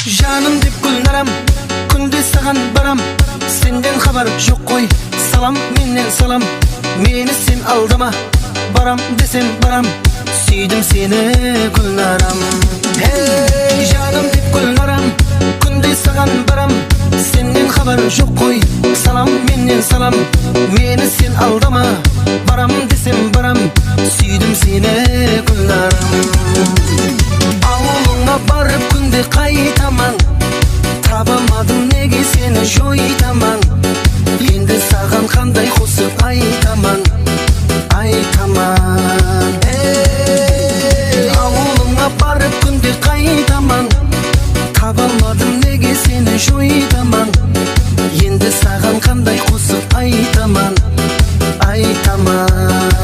Жаным деп гүлнарам, күнде саған барам. Сенден хабар жоқ қой, салам менен салам. Мені сен алдама, барам десем барам. Сүйдім сені гүлнарам. Ей, жаным деп гүлнарам, күнде саған барам. Сенден хабар жоқ қой, салам менен салам. Мені сен алдама, барам десем барам. Сүйдім сені гүлнарам. Ауылыңа барып күнде қайтаман, табамадым неге сені жойтаман. Енді саған қандай қосып айтаман, айтаман. Ауылыңа барып күнде қайтаман, табамадым неге сені жойтаман. Енді саған қандай қосып айтаман, айтаман.